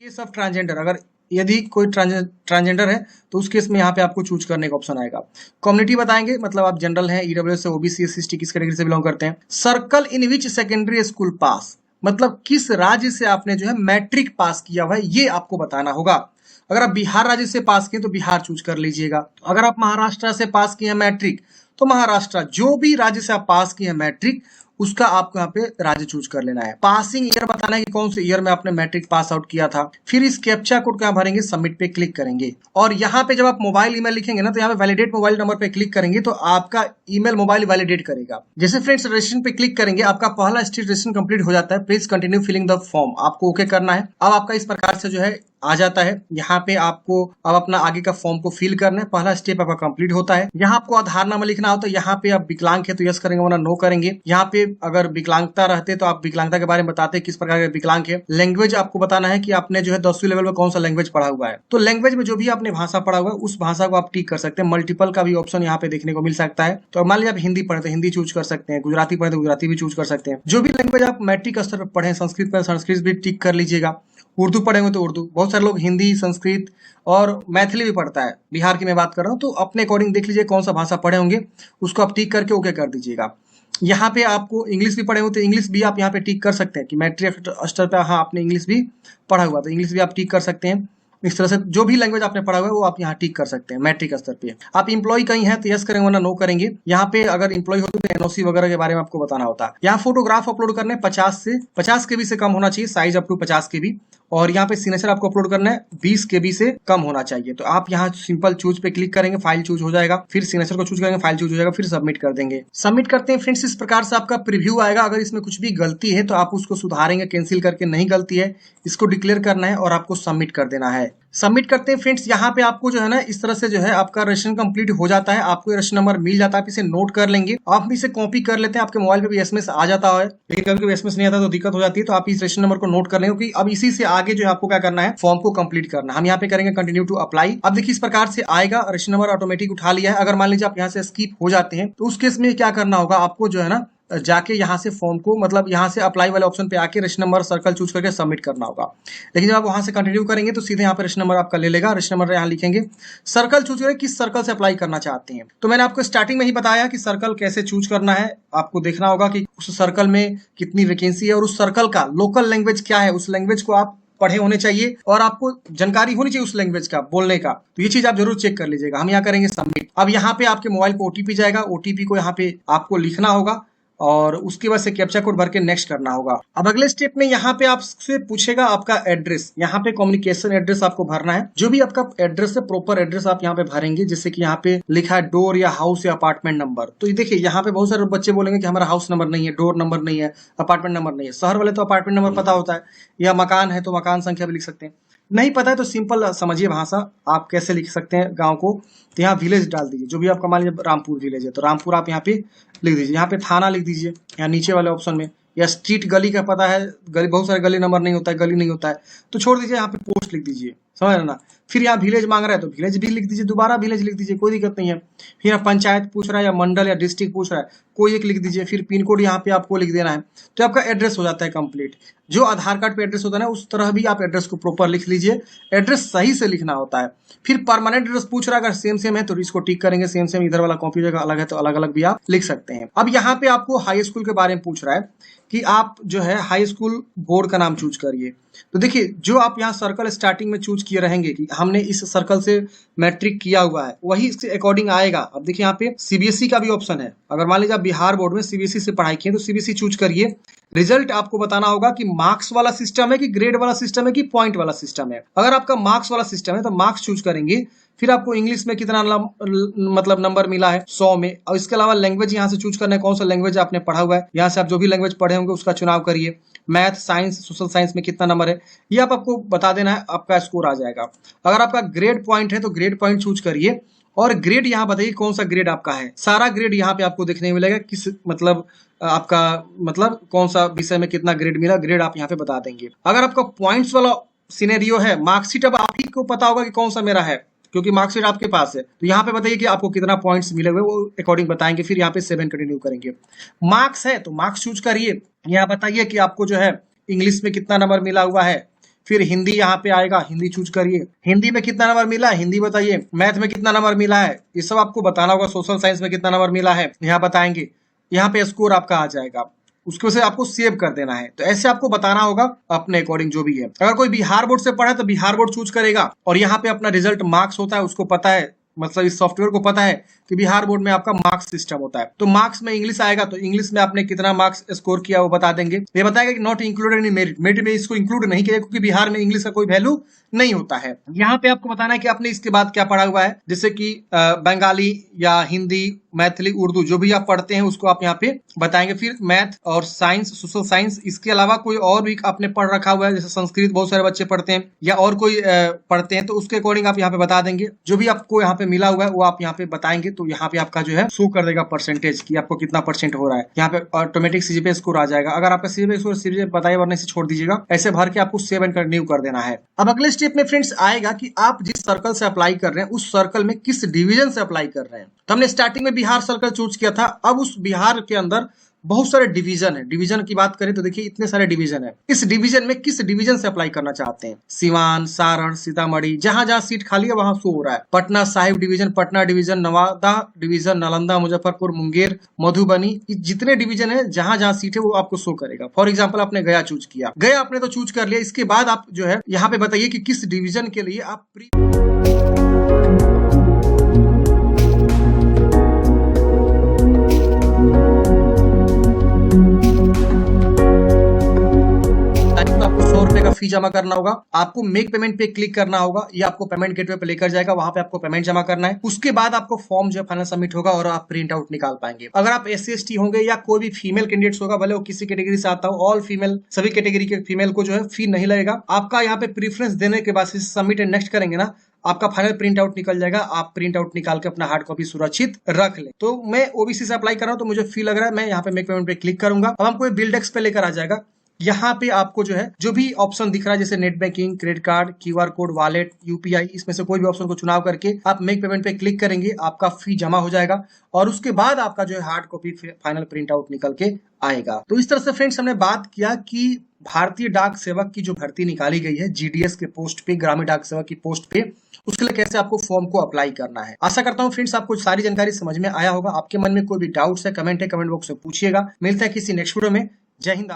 Case of transgender, अगर यदि कोई ट्रांसजेंडर है तो उस केस में यहाँ पे आपको चूज करने का ऑप्शन आएगा। कम्युनिटी बताएंगे, मतलब आप जनरल हैं, ईडब्ल्यूएस से, ओबीसी, एससी, किस कैटेगरी से बिलोंग करते हैं। Circle in which secondary school pass, मतलब किस राज्य से आपने जो है मैट्रिक पास किया हुआ है, ये आपको बताना होगा। अगर आप बिहार राज्य से पास किए तो बिहार चूज कर लीजिएगा। अगर आप महाराष्ट्र से पास किए हैं मैट्रिक तो महाराष्ट्र, जो भी राज्य से आप पास किए हैं मैट्रिक उसका आपको यहाँ पे राज्य चूज कर लेना है। पासिंग ईयर बताना है कि कौन से ईयर में आपने मैट्रिक पास आउट किया था। फिर इस कैप्चा कोड को यहाँ भरेंगे, सबमिट पे क्लिक करेंगे और यहाँ पे जब आप मोबाइल ईमेल लिखेंगे ना तो यहाँ पे वैलिडेट मोबाइल नंबर पे क्लिक करेंगे तो आपका ईमेल मोबाइल वैलिडेट करेगा। जैसे फ्रेंड्स रजिस्ट्रेशन पे क्लिक करेंगे, आपका पहला स्टेज रजिस्ट्रेशन कंप्लीट हो जाता है। Please continue filling the form, आपको ओके करना है। अब आपका इस प्रकार से जो है आ जाता है। यहाँ पे आपको अब अपना आगे का फॉर्म को फिल करना है। पहला स्टेप आपका कंप्लीट होता है। यहाँ आपको आधार नंबर लिखना होता है। यहाँ पे आप विकलांग है तो यस करेंगे वरना नो करेंगे। यहाँ पे अगर विकलांगता रहते तो आप विकलांगता के बारे में बताते हैं किस प्रकार के विकलांग है। लैंग्वेज आपको बताना है कि आपने जो है 10वीं लेवल में कौन सा लैंग्वेज पढ़ा हुआ है। तो लैंग्वेज में जो भी आपने भाषा पढ़ा हुआ है उस भाषा को आप टिक कर सकते हैं। मल्टीपल का भी ऑप्शन यहाँ पे देखने को मिल सकता है। तो मान लीजिए आप हिंदी पढ़े तो हिंदी चूज कर सकते हैं, गुजराती पढ़े तो गुजराती भी चूज कर सकते हैं। जो भी लैंग्वेज आप मैट्रिक स्तर पर पढ़े, संस्कृत पर संस्कृत भी टिक कर लीजिएगा। उर्दू पढ़ेंगे तो उर्दू, बहुत सारे लोग हिंदी, संस्कृत और मैथिली भी पढ़ता है। बिहार की मैं बात कर रहा हूँ, तो अपने अकॉर्डिंग देख लीजिए कौन सा भाषा पढ़े होंगे, उसको आप टिक करके ओके कर दीजिएगा। यहाँ पे आपको इंग्लिश भी पढ़े हो तो इंग्लिश भी आप यहाँ पे टिक कर सकते हैं कि मैट्रिक स्तर पे हाँ आपने इंग्लिश भी पढ़ा हुआ, तो इंग्लिश भी आप टिक कर सकते हैं। इस तरह से जो भी लैंग्वेज आपने पढ़ा हुआ है वो आप यहाँ टिक कर सकते हैं मैट्रिक स्तर पे। आप इंप्लॉय कहीं हैं तो यस करेंगे वरना नो करेंगे। यहाँ पे अगर इंप्लॉय होते तो एनओसी वगैरह के बारे में आपको बताना होता है। यहाँ फोटोग्राफ अपलोड करने 50 केबी से कम होना चाहिए, साइज अप टू 50 केबी। और यहाँ पे सिग्नेचर आपको अपलोड करना है 20 केबी से कम होना चाहिए। तो आप यहाँ सिंपल चूज पे क्लिक करेंगे, फाइल चूज हो जाएगा। फिर सिग्नेचर को चूज करेंगे, फाइल चूज हो जाएगा, फिर सबमिट कर देंगे। सबमिट करते हैं फ्रेंड्स, इस प्रकार से आपका प्रीव्यू आएगा। अगर इसमें कुछ भी गलती है तो आप उसको सुधारेंगे, कैंसिल करके। नहीं गलती है इसको डिक्लेयर करना है और आपको सबमिट कर देना है। सबमिट करते हैं फ्रेंड्स, यहाँ पे आपको जो है ना इस तरह से जो है आपका रजिस्ट्रेशन कंप्लीट हो जाता है। आपको रजिस्ट्रेशन नंबर मिल जाता है, आप इसे नोट कर लेंगे। आप इसे कॉपी कर लेते हैं, आपके मोबाइल पे भी एसएमएस आ जाता है। लेकिन कभी कभी एसएमएस नहीं आता तो दिक्कत हो जाती है, तो आप इस रजिस्ट्रेशन नंबर को नोट कर लेंगे क्योंकि अब इसी से आगे जो है आपको क्या करना है, फॉर्म को कंप्लीट करना। हम यहाँ पे करेंगे कंटिन्यू टू अप्लाई। अब देखिए इस प्रकार से आएगा, रजिस्ट्रेशन नंबर ऑटोमेटिक उठा लिया है। अगर मान लीजिए आप यहाँ से स्किप हो जाते हैं तो उस केस में क्या करना होगा, आपको जो है ना जाके यहाँ से फॉर्म को, मतलब यहाँ से अप्लाई वाले ऑप्शन पे आके रजिस्ट्रेशन नंबर सर्कल चूज करके सबमिट करना होगा। लेकिन जब आप वहां से कंटिन्यू करेंगे तो सीधे यहाँ पे रजिस्ट्रेशन नंबर आपका ले लेगा। रजिस्ट्रेशन नंबर यहाँ लिखेंगे, सर्कल चूज करें किस सर्कल से अप्लाई करना चाहते हैं। तो मैंने आपको स्टार्टिंग में ही बताया कि सर्कल कैसे चूज करना है। आपको देखना होगा कि उस सर्कल में कितनी वैकेंसी है और उस सर्कल का लोकल लैंग्वेज क्या है। उस लैंग्वेज को आप पढ़े होने चाहिए और आपको जानकारी होनी चाहिए उस लैंग्वेज का बोलने का। तो ये चीज आप जरूर चेक कर लीजिएगा। हम यहाँ करेंगे सबमिट। अब यहाँ पे आपके मोबाइल पे ओटीपी जाएगा, ओटीपी को यहाँ पे आपको लिखना होगा और उसके बाद से कैप्चा कोड भर के नेक्स्ट करना होगा। अब अगले स्टेप में यहाँ पे आपसे पूछेगा आपका एड्रेस। यहाँ पे कम्युनिकेशन एड्रेस आपको भरना है। जो भी आपका एड्रेस है, प्रॉपर एड्रेस आप यहाँ पे भरेंगे। जैसे कि यहाँ पे लिखा है डोर या हाउस या अपार्टमेंट नंबर। तो ये देखिए यहाँ पे बहुत सारे बच्चे बोलेंगे कि हमारा हाउस नंबर नहीं है, डोर नंबर नहीं है, अपार्टमेंट नंबर नहीं है। शहर वाले तो अपार्टमेंट नंबर पता होता है, या मकान है तो मकान संख्या भी लिख सकते हैं। नहीं पता है तो सिंपल समझिए भाषा, आप कैसे लिख सकते हैं गांव को। तो यहाँ विलेज डाल दीजिए, जो भी आपका मान लीजिए रामपुर विलेज है तो रामपुर आप यहाँ पे लिख दीजिए। यहाँ पे थाना लिख दीजिए यहाँ नीचे वाले ऑप्शन में, या स्ट्रीट गली का पता है, गली बहुत सारे गली नंबर नहीं होता है, गली नहीं होता है तो छोड़ दीजिए। यहाँ पे पोस्ट लिख दीजिए, समझ रहे ना। फिर यहाँ विलेज मांग रहा है तो विलेज भी लिख दीजिए, दोबारा विलेज लिख दीजिए, कोई दिक्कत नहीं है। फिर यहाँ पंचायत पूछ रहा है या मंडल या डिस्ट्रिक्ट पूछ रहा है, कोई एक लिख दीजिए। फिर पिन कोड यहाँ पे आपको लिख देना है। तो आपका एड्रेस हो जाता है कंप्लीट। जो आधार कार्ड पे एड्रेस होता है ना उस तरह भी आप एड्रेस को प्रॉपर लिख लीजिए। एड्रेस सही से लिखना होता है। फिर परमानेंट एड्रेस पूछ रहा है, अगर सेम सेम है तो इसको टिक करेंगे, सेम सेम। इधर वाला कॉपी जगह अलग है तो अलग अलग भी आप लिख सकते हैं। अब यहाँ पे आपको हाई स्कूल के बारे में पूछ रहा है कि आप जो है हाई स्कूल बोर्ड का नाम चूज करिए। तो देखिए जो आप यहाँ सर्कल स्टार्टिंग में चूज किए रहेंगे कि हमने इस सर्कल से मैट्रिक किया हुआ है, वही इसके अकॉर्डिंग आएगा। अब देखिए यहाँ पे सीबीएसई का भी ऑप्शन है। अगर मान लीजिए आप बिहार बोर्ड में सीबीएसई से पढ़ाई किए तो सीबीएसई चूज करिए। रिजल्ट आपको बताना होगा कि मार्क्स वाला सिस्टम है कि ग्रेड वाला सिस्टम है कि पॉइंट वाला सिस्टम है। अगर आपका मार्क्स वाला सिस्टम है तो मार्क्स चूज करेंगे। फिर आपको इंग्लिश में कितना मतलब नंबर मिला है 100 में। और इसके अलावा लैंग्वेज यहाँ से चूज करना है, कौन सा लैंग्वेज आपने पढ़ा हुआ है। यहाँ से आप जो भी लैंग्वेज पढ़े होंगे उसका चुनाव करिए। मैथ, साइंस, सोशल साइंस में कितना नंबर है ये आपको बता देना है, आपका स्कोर आ जाएगा। अगर आपका ग्रेड पॉइंट है तो ग्रेड पॉइंट चूज करिए और ग्रेड यहाँ बताइए कौन सा ग्रेड आपका है। सारा ग्रेड यहाँ पे आपको देखने मिलेगा, किस मतलब आपका मतलब कौन सा विषय में कितना ग्रेड मिला, ग्रेड आप यहाँ पे बता देंगे। अगर आपका पॉइंट्स वाला सिनेरियो है, मार्कशीट अब आप ही को पता होगा कि कौन सा मेरा है क्योंकि मार्कशीट आपके पास है। तो यहाँ पे बताइए कि आपको कितना पॉइंट्स मिले हुए, वो अकॉर्डिंग बताएंगे। फिर यहाँ पे 7 कंटिन्यू करेंगे। मार्क्स है तो मार्क्स चूज करिए। यहाँ बताइए कि आपको जो है इंग्लिश में कितना नंबर मिला हुआ है, फिर हिंदी यहाँ पे आएगा, हिंदी चूज करिए। हिंदी में कितना नंबर मिला है हिंदी बताइए, मैथ में कितना नंबर मिला है ये सब आपको बताना होगा, सोशल साइंस में कितना नंबर मिला है यहाँ बताएंगे, यहाँ पे स्कोर आपका आ जाएगा, उसके वजह से आपको सेव कर देना है। तो ऐसे आपको बताना होगा अपने अकॉर्डिंग जो भी है। अगर कोई बिहार बोर्ड से पढ़ा है तो बिहार बोर्ड चूज करेगा, और यहाँ पे अपना रिजल्ट मार्क्स होता है, उसको पता है, मतलब इस सॉफ्टवेयर को पता है कि बिहार बोर्ड में आपका मार्क्स सिस्टम होता है। तो मार्क्स में इंग्लिश आएगा तो इंग्लिश में आपने कितना मार्क्स स्कोर किया वो बता देंगे। ये बताएगा कि not included in merit, merit में इसको इंक्लूड नहीं किया क्योंकि बिहार में इंग्लिश का कोई वैल्यू नहीं होता है। यहाँ पे आपको बताना है कि आपने इसके बाद क्या पढ़ा हुआ है, जैसे कि बंगाली या हिंदी, मैथिली, उर्दू जो भी आप पढ़ते हैं उसको आप यहाँ पे बताएंगे। फिर मैथ और साइंस, सोशल साइंस, इसके अलावा कोई और भी आपने पढ़ रखा हुआ है, जैसे संस्कृत बहुत सारे बच्चे पढ़ते हैं या और कोई पढ़ते हैं, तो उसके अकॉर्डिंग आप यहाँ पे बता देंगे। जो भी आपको यहाँ पे मिला हुआ है वो आप यहाँ पे बताएंगे, तो यहाँ पे आपका जो है शो कर देगा परसेंटेज कि आपको कितना परसेंट हो रहा है। यहाँ पे ऑटोमेटिक सीजीपीए स्कोर आ जाएगा। अगर आपका सीजीपीए स्कोर सीजीपीए बताइए वरना से छोड़ दीजिएगा, ऐसे भर के आपको सेव एंड कंटिन्यू कर देना है। अब अगले स्टेप में फ्रेंड्स आएगा कि आप जिस सर्कल से अप्लाई कर रहे हैं उस सर्कल में किस डिवीजन से अप्लाई कर रहे हैं। तो हमने स्टार्टिंग में बिहार सर्कल चूज किया था, अब उस बिहार के अंदर बहुत सारे डिवीजन है। डिवीजन की बात करें तो देखिए इतने सारे डिवीजन है, इस डिवीजन में किस डिवीजन से अप्लाई करना चाहते हैं। सिवान, सारण, सीतामढ़ी, जहां जहां सीट खाली है वहां शो हो रहा है। Patna Sahib division, Patna division, Nawada division, Nalanda, Muzaffarpur, Munger, Madhubani, जितने डिवीजन है जहां जहां सीट है वो आपको शो करेगा। फॉर एग्जाम्पल आपने गया चूज किया, गया आपने तो चूज कर लिया, इसके बाद आप जो है यहाँ पे बताइए कि किस डिवीजन के लिए आप फी जमा करना होगा। आपको मेक पेमेंट पे क्लिक करना होगा, या आपको पेमेंट गेटवे पे लेकर जाएगा, वहां पे आपको पेमेंट जमा करना है। उसके बाद आपको फॉर्म जो है फाइनल सबमिट होगा और आप प्रिंट आउट निकाल पाएंगे। अगर आप SC/ST होंगे या कोई भी फीमेल कैंडिडेट्स होगा, भले वो किसी कैटेगरी से आता हो, ऑल फीमेल, सभी कैटेगरी के फीमेल को जो है फी नहीं लगेगा। आपका यहाँ पे प्रीफरेंस देने के बाद सबमिट एंड नेक्स्ट करेंगे ना, आपका फाइनल प्रिंट आउट निकल जाएगा। आप प्रिंट आउट निकाल के अपना हार्ड कॉपी सुरक्षित रख ले। तो मैं OBC से अप्लाई कर रहा हूँ तो मुझे फी लग रहा है, मैं यहाँ पे मेक पेमेंट पे क्लिक करूंगा। अब हमको बिल डेस्क पे लेकर आ जाएगा। यहाँ पे आपको जो है जो भी ऑप्शन दिख रहा है, जैसे net banking, credit card, QR code, wallet, UPI, इसमें से कोई भी ऑप्शन को चुनाव करके आप मेक पेमेंट पे क्लिक करेंगे, आपका फी जमा हो जाएगा और उसके बाद आपका जो है hard copy final print out निकल के आएगा। तो इस तरह से फ्रेंड्स हमने बात किया कि भारतीय डाक सेवक की जो भर्ती निकाली गई है GDS के पोस्ट पे, ग्रामीण डाक सेवक की पोस्ट पे, उसके लिए कैसे आपको फॉर्म को अप्लाई करना है। आशा करता हूँ फ्रेंड्स आपको सारी जानकारी समझ में आया होगा। आपके मन में कोई भी डाउट्स है, कमेंट बॉक्स में पूछिएगा। मिलता है किसी नेक्स्ट वीडियो में। जय हिंद।